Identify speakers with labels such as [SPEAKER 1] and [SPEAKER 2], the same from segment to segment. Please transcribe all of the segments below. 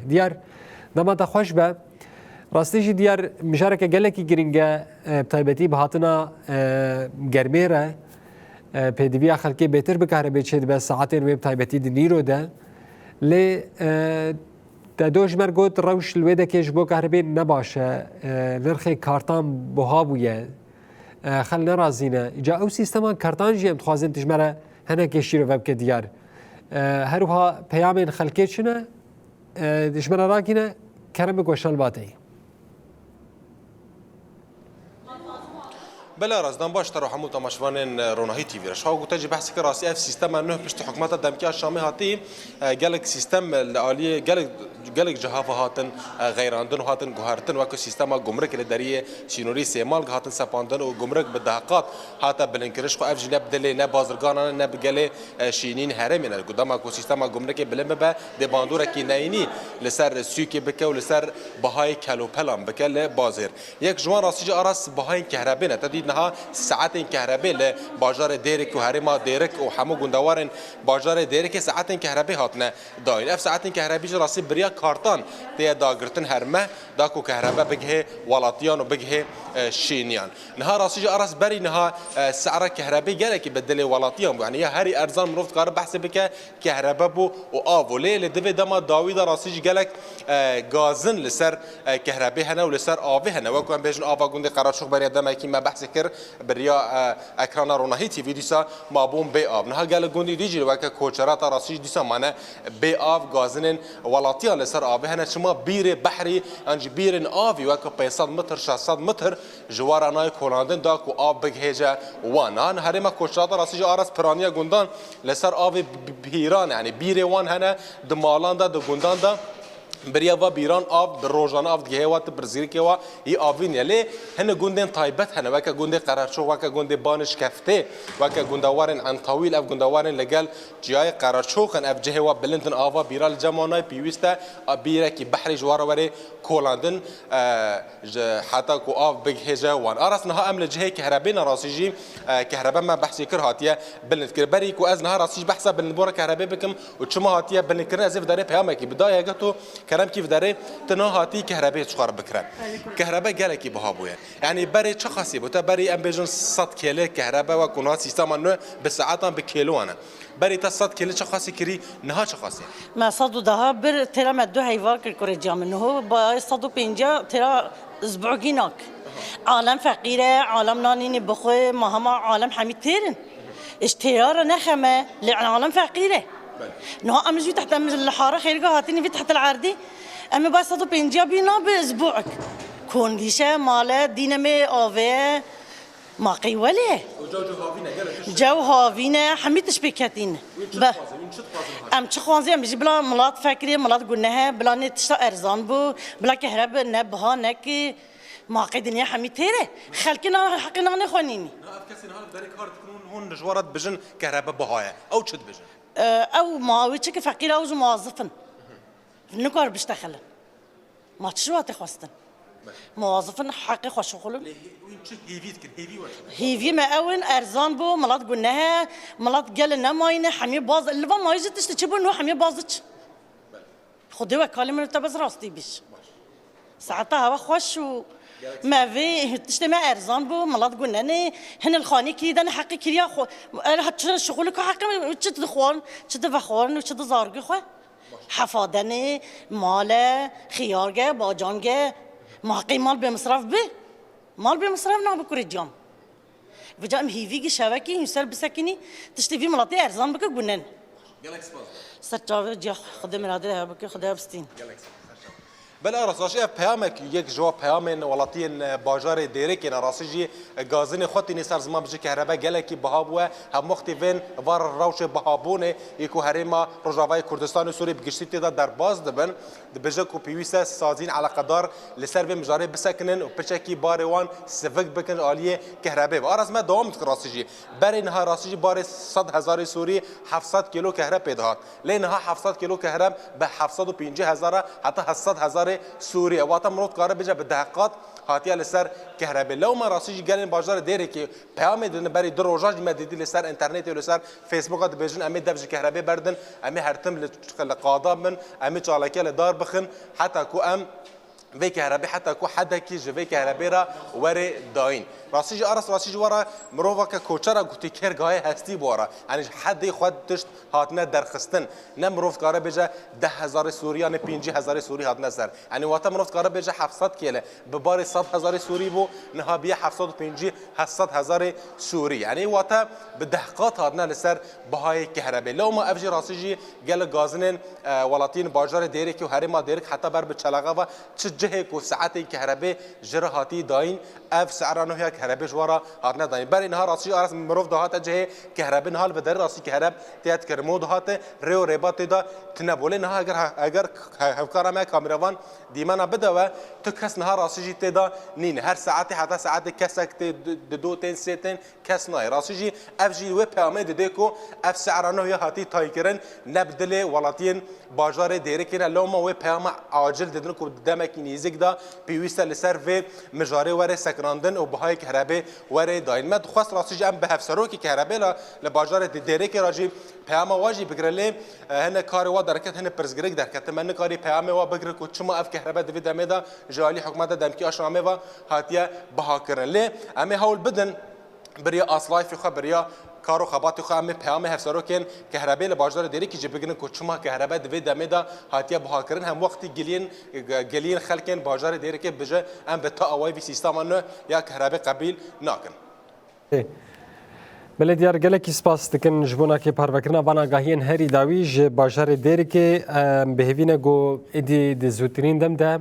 [SPEAKER 1] دیار دما خوش به راستیجی دیار مشارکه گلکی گرینگه بتایبتی بهاتنا گرمیره پیدوی خلکی بهتر بکاره بچید به ساعتین ویب تایبتی دنیرو ده لی دوش مرگوت روش الویده کش بو کهربی نباشه نرخی کارتان بها بویه خل نرازینه جا او سیستمان کارتان جیم تخوازن تجمره هنه کشی رو وب که دیار هروها پیامین خلکی چنه تجمره راکینه کرم گوشال باتی
[SPEAKER 2] بلا رازدان باش ترى حمو تماشوان روناهي تي في رش هاو قلت بحث كراسي اف سيستم انه بشت حكومات دمكي الشامي هاتي قالك سيستم الاليه قالك جهافه هاتن غيراندن هاتن جوهرتن وكو سيستم جمرك الاداريه شينوري سيمال هاتن سباندن وجمرك بالدهقات هاتا بلنكرش خو افجي نبدل نه بازرگانا نه بقاله شينين هرمين قدام اكو سيستم جمرك بلمبا دي باندورا كي نايني لسر سوكي بك ولسر بهاي كالو بلام بكله بازر يك جوان راسيجي اراس بهاي كهرباء تدي نها ساعات كهرباء لباجار ديرك وهرما ديرك وحمو جندوارن باجار ديرك ساعات كهرباء هاتنا داين اف ساعات كهرباء راسي بريا كارتان تي داغرتن هرمه داكو كهرباء بجه ولاتيان وبجه شينيان نها راسي اراس بري نها سعر كهرباء جالك بدل ولاتيان يعني هري ارزان مروف قار بحث بك كهرباء بو وافو ليه دفي دما داوود راسي جالك غازن لسر كهرباء هنا ولسر افي هنا وكان بيجن افا غوندي قرار شو بري دما كي ما بحث كر بريا اكران روناهي تي في ديسا مابون بي اف نها قال غوندي ديجي وك كوچرات راسي ديسا معناه بي اف غازن ولاتيان لسر افي هنا شما بير بحري انج بيرن افي وك 500 متر 600 متر جوار انای کولاندن داکو آب بگهجه وان هرما کوچرات راسیج آرس پرانیا گندان لسر آب بیران یعنی بیر وان هنه دمالان دا گندان دا بريا و بيران آب بروجان آب دیگه وقت برزیل که و ای آبین یلی هن گندن تایبت هنه وکه گنده قرارشو وکه گنده بانش کفته وکه گندوارن عن طویل اف گندوارن لگل جای قرارشو کن اف جه و بلندن آوا بیرال جمانای پیوسته بیره کی بحری جوارا وری کولاندن حتی کو آب بگهجه وان آرس نها امل جه کهربین راسیجی کهربا ما بحثی کر هاتیه بلند کر بری کو از نها راسیج بحثا بلند بورا کهربا بکم و چما هاتیه بلند کرن از داره پیامه کی بدايه گتو كلام كيف داره تنهاتي كهرباء تشقر بكره كهرباء جالكي بهابويا يعني بري شخصي بوتا بري ام بيجن 100 كيلو كهرباء وكونات سيستم انه بالساعات بكيلو انا بري تا 100 كيلو شخصي كري نها شخصي
[SPEAKER 3] ما صدو ده بر ترى مدو هيفار كوريجيا منه با صدو 50 ترى اسبوعينك عالم فقيره عالم نانيني بخو ما هم عالم حميد تيرن اشتيار نخمه لعالم فقيره نها أمجي تحت الحارة خيرك هاتيني في تحت العردي أما بس هذا بينجا بينا بأسبوعك كون ديشة ماله دينامي أوفي ما قيوله جو هافينا حميت شبكتين أم تخوانزي أمجي بلا ملات فكري ملات قلناها بلا نتشتا أرزان بو بلا كهرباء نبها نك ما قيدني حميت هيره خلكنا حقنا نخوانيني
[SPEAKER 2] أفكسي نهار بدارك هارد كنون هون جوارات بجن كهرباء بهاية أو تشد بجن
[SPEAKER 3] او معاويتك فقيره او موظفن نكار بيشتغل ما تشوات خواستن موظفن حقي خوش شغلهم
[SPEAKER 2] وين تشك هيفيت كن هيفي ولا
[SPEAKER 3] هيفي ما اون ارزان بو ملات قلناها ملات قالنا ماينه حمي باز اللي ما يجي تشتبون انه حمي بازك خدي وكاله من تبز راستي بيش ساعتها هوا خوش ما في تجتمع ارزان بو ملات قلنا هن الخاني كي دنا حقي كريا خو انا هتشتغل شغلك حقي تشد خوان تشد فخوان وتشد زارق خو حفادني مال خيارجه باجانجه ما حقي مال بمصرف به مال بمصرف نا بكوريجام بجام هيفيجي شبكي يسال بسكني تشتفي ملاتي ارزان بك قلنا
[SPEAKER 2] جالكس باز
[SPEAKER 3] ستة جا خدم هذا بك خدها بستين
[SPEAKER 2] بلا راساشی پیامک یک جواب پیامن ولاتین باجار دیرک این راسیجی گازین خودی نیست از ما بچه کهرباء گلکی بهابوه هم وقتی وین وار روش بهابونه یکو هریما رجاوای کردستان و سوری بگشتی تدا در باز دبن دبجه کو پیوسته سازین علاقه دار لسر به مجاری بسکنن و پچکی باروان سفک بکن عالیه کهرباء و آرز ما دوام تک راسیجی بر اینها راسیجی بار 100,000 سوری 700 کیلو کهرباء پیدا لینها 700 کیلو کهرباء به 750,000 حتی 800,000 باجار سوریه واتا مرود کار بجا به دقیقات هاتیا لسر کهرباء لو ما راسیج گلین باجار دیره که پیام دن بری در روزاج مدیدی لسر اینترنت و لسر فیسبوک ات بجن امی دبج کهرباء بردن امی هرتم لقاضا من امی چالکی لدار بخن حتی کو ام في كهرباء حتى كو حدا كي جوي كهرباء را وري داين راسيج ارس راسيج ورا مروفا كوچرا گوتي كير گاي هستي بورا يعني حد خود تشت هاتنا درخستن نمروف كار بجا 10000 سوري يعني 50000 سوري هاتنا سر يعني واتا مروف كار بجا 700 كيله ببار 100000 سوري بو نهابيه 750 سوري يعني واتا بدهقات هاتنا لسر بهاي كهرباء لو ما افجي راسيجي قال غازنين ولاتين باجار ديرك وهرما ديرك حتى بر بچلغا جهك وساعات كهرباء جرهاتي داين اف سعرانه هي كهرباء جوارا هاتنا داين بر نهار راسي ارس مروف دهات جه كهرباء نهال بدر راسي كهرباء تيات كرمو دهات ريو ريبات دا تنبول نها اگر هفكار ما كاميرافان ديمانا بدوا تكس نهار راسي جي تدا نين هر ساعات حتى ساعات كسك دو تين سيتين كس ناي راسي جي اف جي و بيامد ديكو اف سعرانه هي هاتي تايكرن نبدله ولاتين باجار ديركنا لوما و بيام عاجل ددنكو دمك نيزك دا بيويستا لسر مجاري وري سكراندن و بهاي كهرباء وري داين ما خاص راسي ام بهفسروكي كهرباء لباجار ديرك راجي پیام واجی بگرله هن کاری و درکت هن پرزگرگ درکت من کاری پیام و بگره کو چما اف کهرباء دوی دمدا جالی حکومت دمکی آشامه و هاتیه بها کرن لی امی هول بدن بریا اصلای فی خبریا کارو خبات خو ام پیام هفسروکن کهرباء لباجار دیری کی جبگن کو چما کهرباء دوی دمدا هاتیه بها کرن هم وقتی گلین خلکن باجار دیری کی بجه ام به تا اوای سیستم یا کهرباء قبیل ناکن
[SPEAKER 1] بلدیار گلکی سپاس دکن جبونا که پروکرنا وانا گاهین هری داویج باجار دیر که بهوینه گو ادی دزوترین دم ده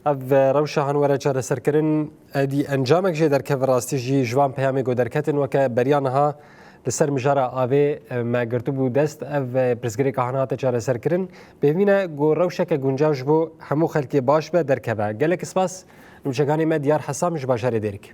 [SPEAKER 1] اف روشا هنوره جار سرکرن ادی انجامک جه در که راستی جی جوان پیامی گو درکتن و که بریانها لسر مجارا آوه ما گرتو بو دست اف پرسگری که هنها جار سرکرن بهوینه گو روشا که گنجاوش بو همو خلکی باش به در که با گلک سپاس نوچگانی ما دیار حسامش باجار دیر که